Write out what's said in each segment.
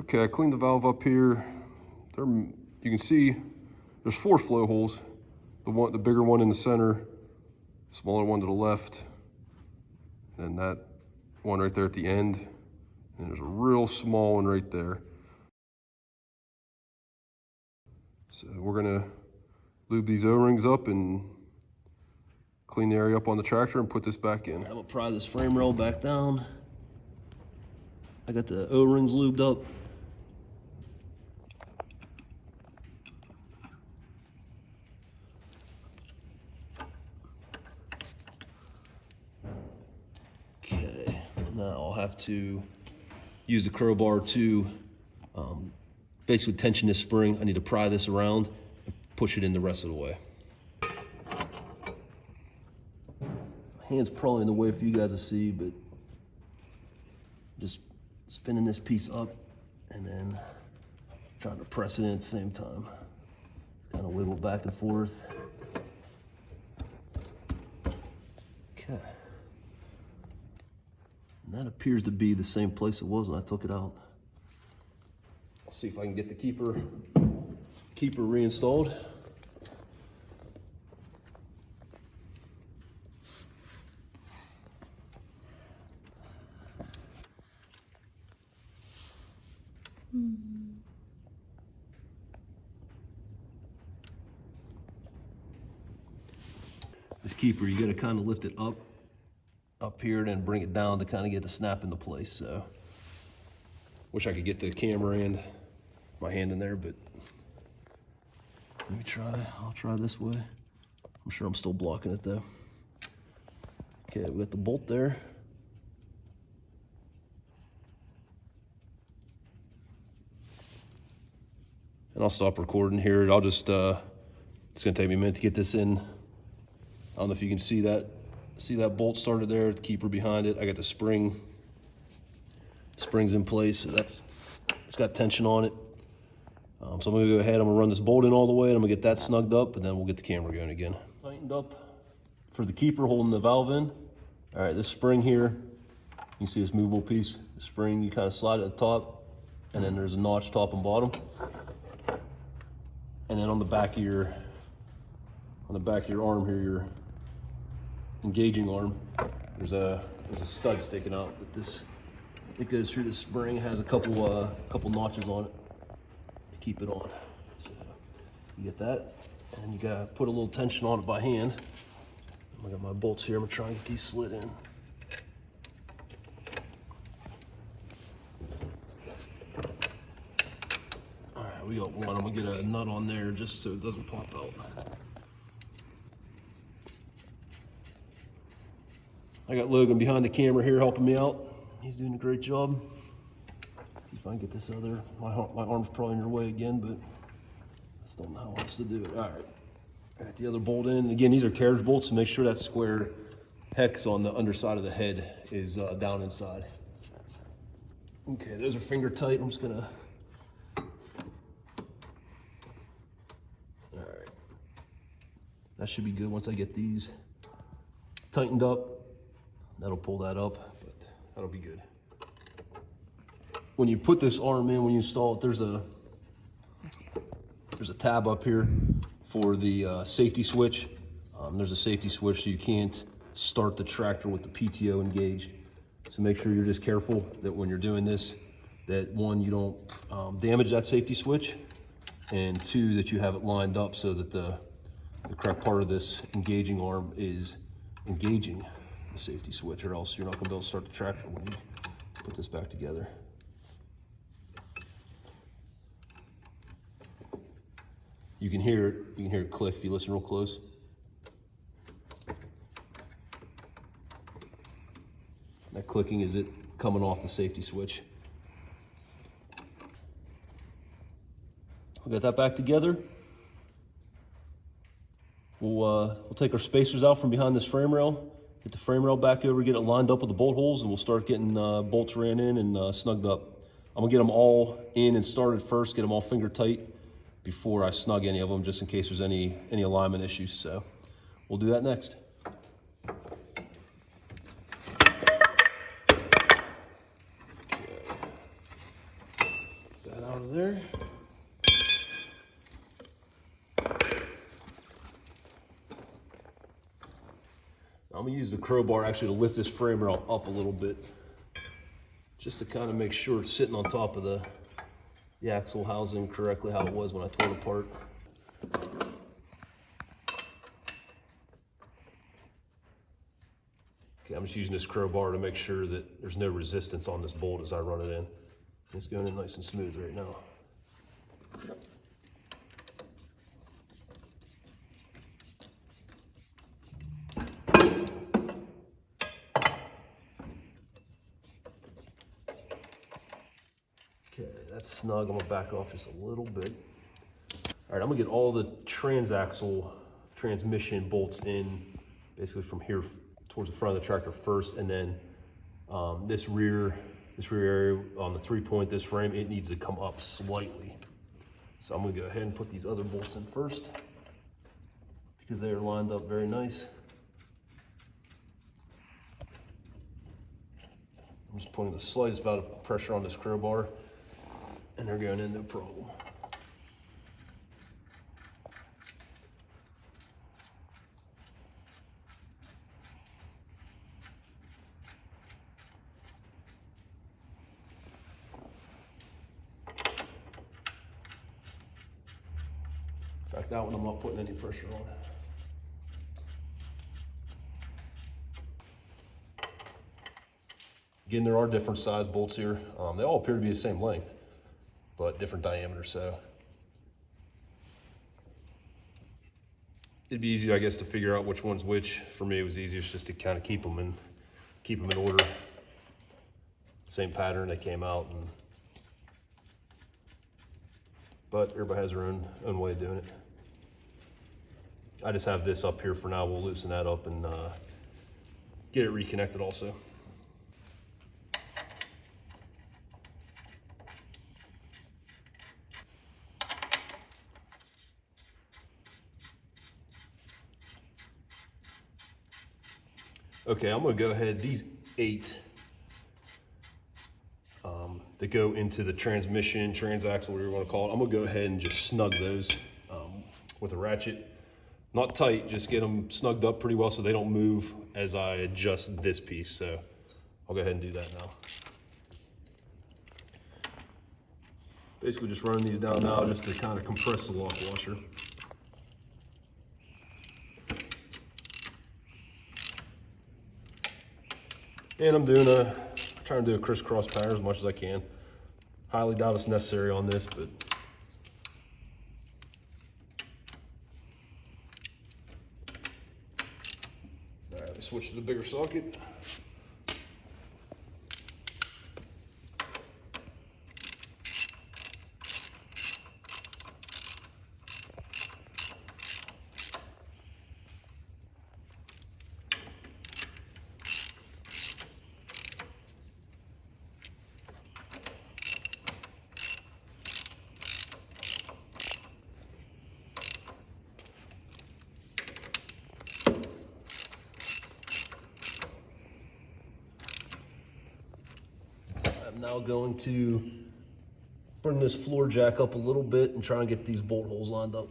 Okay, I cleaned the valve up here. You can see there's 4 flow holes. The bigger one in the center, smaller one to the left, and that one right there at the end. And there's a real small one right there. So we're gonna lube these O-rings up and clean the area up on the tractor and put this back in. I'm gonna pry this frame rail back down. I got the O-rings lubed up. Okay, now I'll have to use the crowbar to basically tension this spring. I need to pry this around and push it in the rest of the way. My hand's probably in the way for you guys to see, but just spinning this piece up and then trying to press it in at the same time. Kind of wiggle back and forth. Okay. And that appears to be the same place it was when I took it out. I'll see if I can get the keeper reinstalled. This keeper, you gotta kind of lift it up here and then bring it down to kind of get the snap into place. So, wish I could get the camera and my hand in there, but let me try. I'll try this way. I'm sure I'm still blocking it though. Okay, we got the bolt there. And I'll stop recording here. I'll just, it's gonna take me a minute to get this in. I don't know if you can see that bolt started there, the keeper behind it. I got the springs in place, so it's got tension on it. So I'm gonna go ahead, I'm gonna run this bolt in all the way, and I'm gonna get that snugged up, and then we'll get the camera going again. Tightened up for the keeper holding the valve in. All right, this spring here, you can see this movable piece. The spring, you kind of slide it at the top, and then there's a notch top and bottom. And then on the back of your arm here, your engaging arm, there's a stud sticking out it goes through the spring. It has a couple notches on it to keep it on. So you get that, and you gotta put a little tension on it by hand. I got my bolts here. I'm gonna try and get these slid in. All right, we got one. I'm gonna get a nut on there just so it doesn't pop out. I got Logan behind the camera here helping me out. He's doing a great job. See if I can get this other, my arm's probably in your way again, but I still don't know how else to do it. All right, I got the other bolt in. Again, these are carriage bolts, so make sure that square hex on the underside of the head is down inside. Okay, those are finger tight. I'm just gonna, all right. That should be good once I get these tightened up. That'll pull that up, but that'll be good. When you put this arm in, when you install it, there's a tab up here for the safety switch. There's a safety switch so you can't start the tractor with the PTO engaged. So make sure you're just careful that when you're doing this, that one, you don't damage that safety switch, and two, that you have it lined up so that the correct part of this engaging arm is engaging the safety switch, or else you're not going to be able to start the tractor when you put this back together. You can hear it click if you listen real close. That clicking is it coming off the safety switch. We'll get that back together. We'll take our spacers out from behind this frame rail. Get the frame rail back over, get it lined up with the bolt holes, and we'll start getting bolts ran in and snugged up. I'm gonna get them all in and started first, get them all finger tight before I snug any of them, just in case there's any alignment issues. So we'll do that next. I'm gonna use the crowbar actually to lift this frame rail up a little bit, just to kind of make sure it's sitting on top of the axle housing correctly how it was when I tore it apart. Okay, I'm just using this crowbar to make sure that there's no resistance on this bolt as I run it in. It's going in nice and smooth right now. Okay, that's snug. I'm gonna back off just a little bit. All right, I'm gonna get all the transaxle transmission bolts in, basically from here towards the front of the tractor first, and then this rear area on the 3-point, this frame, it needs to come up slightly. So I'm gonna go ahead and put these other bolts in first because they are lined up very nice. I'm just putting the slightest amount of pressure on this crowbar and they're going in no problem. In fact, that one I'm not putting any pressure on. Again, there are different size bolts here. They all appear to be the same length, but different diameter, so. It'd be easy, I guess, to figure out which one's which. For me, it was easiest just to kind of keep them in order. Same pattern they came out, but everybody has their own way of doing it. I just have this up here for now. We'll loosen that up and get it reconnected also. Okay, I'm gonna go ahead, these 8 that go into the transmission, transaxle, whatever you wanna call it, I'm gonna go ahead and just snug those with a ratchet. Not tight, just get them snugged up pretty well so they don't move as I adjust this piece. So I'll go ahead and do that now. Basically just running these down now just to kind of compress the lock washer. And I'm trying to do a crisscross pattern as much as I can. Highly doubt it's necessary on this, but all right, let's switch to the bigger socket. I'm now going to bring this floor jack up a little bit and try and get these bolt holes lined up.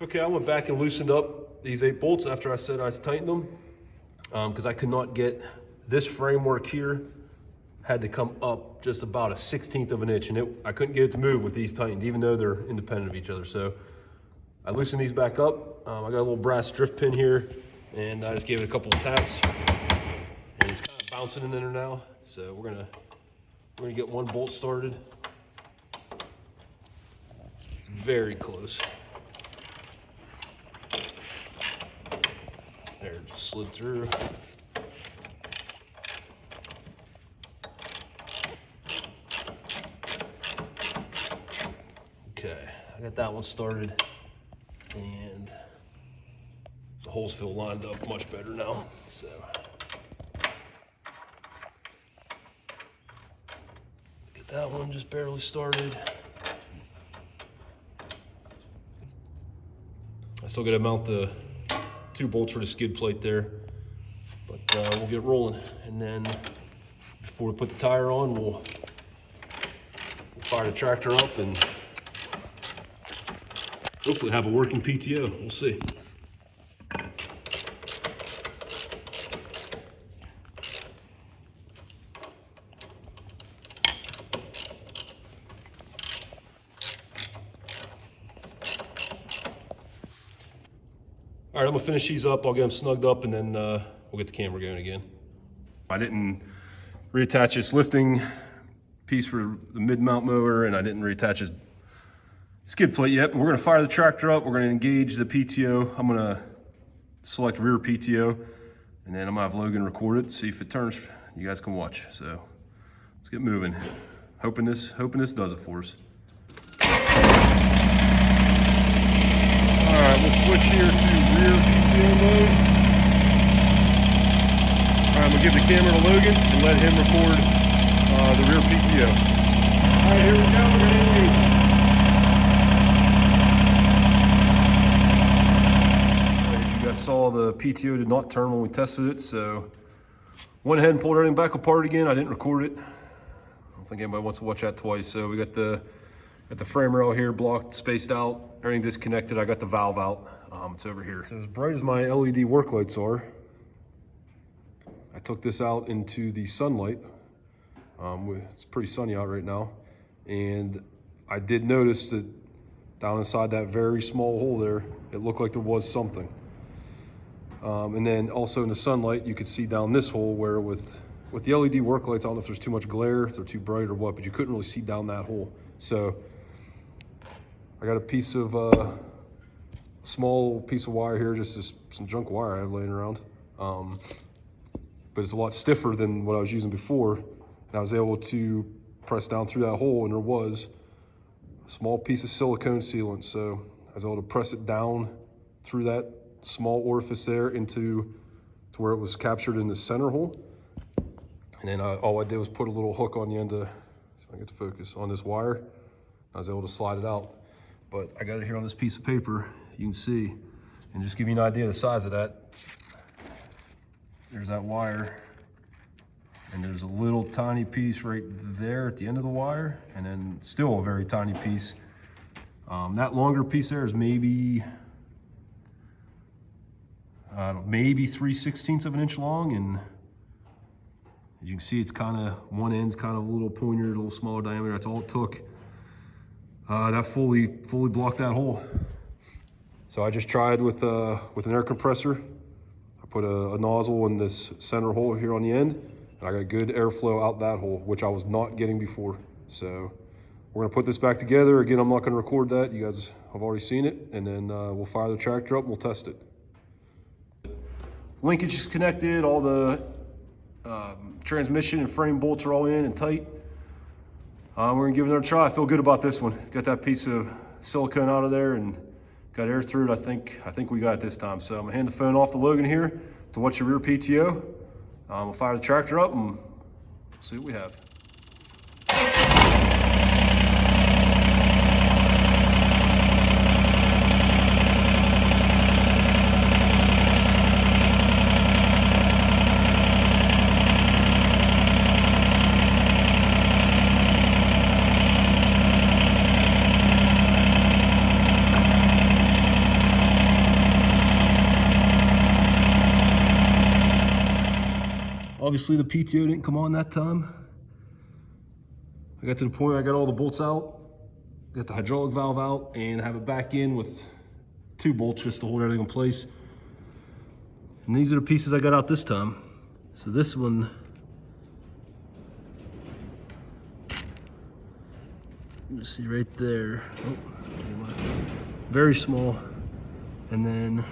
Okay, I went back and loosened up these 8 bolts after I said I tightened them because I could not get this framework here, had to come up just about a 1/16 of an inch, and I couldn't get it to move with these tightened, even though they're independent of each other. So I loosened these back up. I got a little brass drift pin here, and I just gave it a couple of taps, and it's kind of bouncing in there now. So we're gonna get one bolt started. It's very close. There, it just slid through. Okay, I got that one started, and the holes feel lined up much better now. So get that one just barely started. I still got to mount the 2 bolts for the skid plate there, but we'll get rolling. And then before we put the tire on, we'll fire the tractor up and hopefully have a working PTO. We'll see. All right, I'm gonna finish these up. I'll get them snugged up, and then we'll get the camera going again. I didn't reattach this lifting piece for the mid-mount mower, and I didn't reattach this skid plate yet, but we're gonna fire the tractor up. We're gonna engage the PTO. I'm gonna select rear PTO, and then I'm gonna have Logan record it, see if it turns. You guys can watch. So let's get moving. Hoping this does it for us. All right, we'll switch here to rear PTO mode. All right, I'm gonna give the camera to Logan and let him record the rear PTO. All right, here we go. We're gonna engage. You guys saw the PTO did not turn when we tested it, so went ahead and pulled everything back apart again. I didn't record it. I don't think anybody wants to watch that twice. So we got the frame rail here blocked, spaced out, everything disconnected. I got the valve out. It's over here. So as bright as my LED work lights are, I took this out into the sunlight. It's pretty sunny out right now. And I did notice that down inside that very small hole there, it looked like there was something. And then also in the sunlight, you could see down this hole where with the LED work lights, I don't know if there's too much glare, if they're too bright or what, but you couldn't really see down that hole. So I got a piece of small piece of wire here, just some junk wire I have laying around. But it's a lot stiffer than what I was using before. And I was able to press down through that hole, and there was a small piece of silicone sealant. So I was able to press it down through that small orifice there into where it was captured in the center hole. And then all I did was put a little hook on the end of, so I get to focus on this wire. I was able to slide it out. But I got it here on this piece of paper, you can see, and just give you an idea of the size of that. There's that wire, and there's a little tiny piece right there at the end of the wire, and then still a very tiny piece. That longer piece there is maybe, maybe 3/16 of an inch long, and as you can see, it's kind of, one end's kind of a little pointier, a little smaller diameter. That's all it took. That fully blocked that hole. So I just tried with an air compressor. I put a nozzle in this center hole here on the end, and I got good airflow out that hole, which I was not getting before. So we're gonna put this back together. Again, I'm not gonna record that. You guys have already seen it, and then we'll fire the tractor up and we'll test it. Linkage is connected, all the transmission and frame bolts are all in and tight. We're gonna give it another try. I feel good about this one. Got that piece of silicone out of there and got air through it. I think we got it this time. So I'm gonna hand the phone off to Logan here to watch your rear PTO. We'll fire the tractor up and see what we have. Obviously the PTO didn't come on that time. I got to the point I got all the bolts out, got the hydraulic valve out, and have it back in with 2 bolts just to hold everything in place. And these are the pieces I got out this time. So this one, you can see right there, very small. And then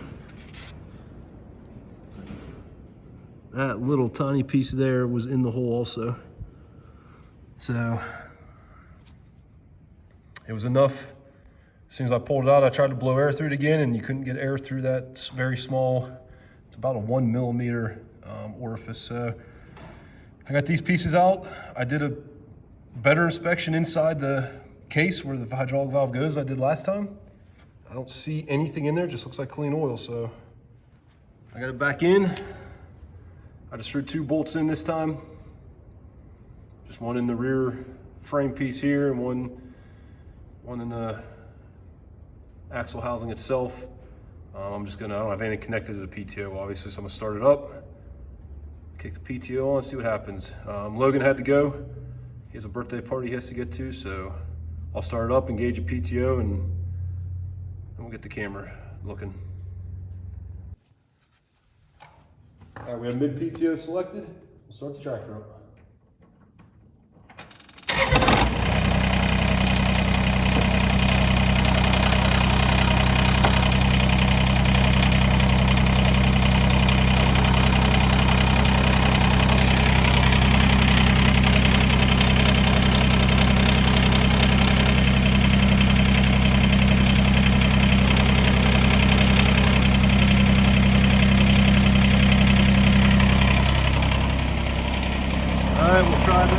that little tiny piece there was in the hole also. So it was enough. As soon as I pulled it out, I tried to blow air through it again, and you couldn't get air through that very small, it's about a 1 millimeter orifice. So I got these pieces out. I did a better inspection inside the case where the hydraulic valve goes I did last time. I don't see anything in there, it just looks like clean oil. So I got it back in. I just threw 2 bolts in this time. Just one in the rear frame piece here and one in the axle housing itself. I don't have anything connected to the PTO, obviously, so I'm gonna start it up, kick the PTO on, see what happens. Logan had to go. He has a birthday party he has to get to, so I'll start it up, engage a PTO, and then we'll get the camera looking. All right, we have mid PTO selected. We'll start the tractor up. All right, we'll try the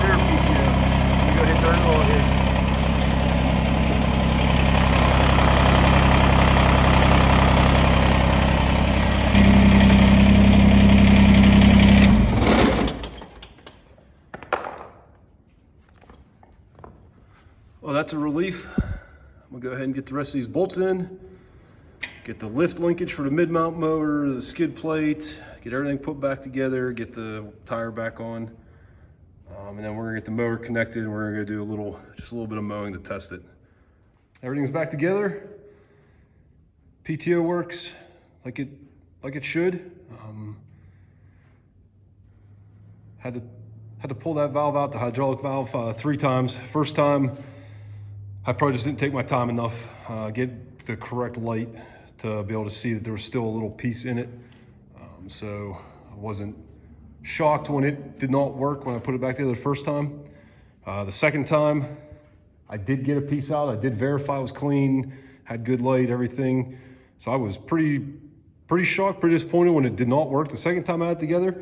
rear PTO. Let me go hit dirt roll here. Well, that's a relief. I'm gonna go ahead and get the rest of these bolts in, get the lift linkage for the mid-mount motor, the skid plate, get everything put back together, get the tire back on. And then we're gonna get the motor connected and we're gonna do just a little bit of mowing to test it. Everything's back together. PTO works like it should. Had to pull that valve out, the hydraulic valve, 3 times. First time, I probably just didn't take my time enough, get the correct light to be able to see that there was still a little piece in it. So I wasn't shocked when it did not work when I put it back together the first time. The second time, I did get a piece out. I did verify it was clean, had good light, everything. So I was pretty shocked, pretty disappointed when it did not work the second time I had it together.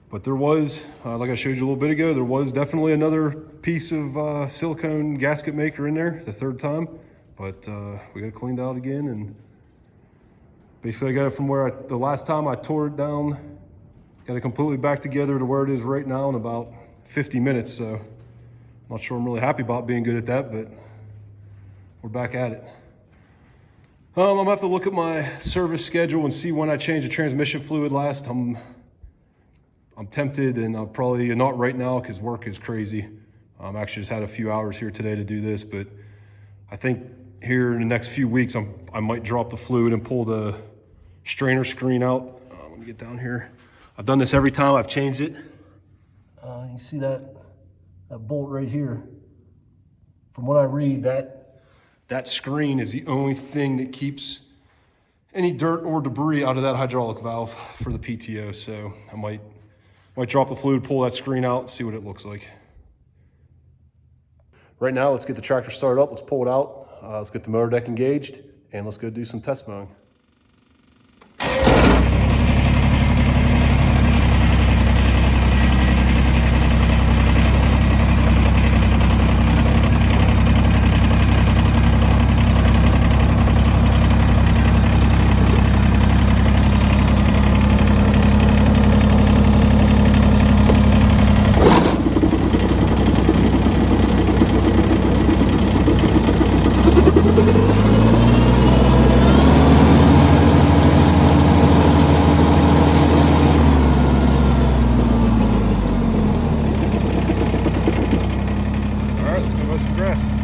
But there was, like I showed you a little bit ago, there was definitely another piece of silicone gasket maker in there the third time. But we got it cleaned out again, and basically I got it from where the last time I tore it down, got it completely back together to where it is right now in about 50 minutes. So I'm not sure I'm really happy about being good at that, but we're back at it. I'm gonna have to look at my service schedule and see when I changed the transmission fluid last. I'm tempted, and I'll probably not right now because work is crazy. Actually just had a few hours here today to do this, but I think here in the next few weeks, I might drop the fluid and pull the strainer screen out. Let me get down here. I've done this every time I've changed it. You can see that bolt right here. From what I read, that screen is the only thing that keeps any dirt or debris out of that hydraulic valve for the PTO. So I might drop the fluid, pull that screen out, see what it looks like. Right now, let's get the tractor started up. Let's pull it out. Let's get the motor deck engaged, and let's go do some test mowing. All right, let's go mow some grass.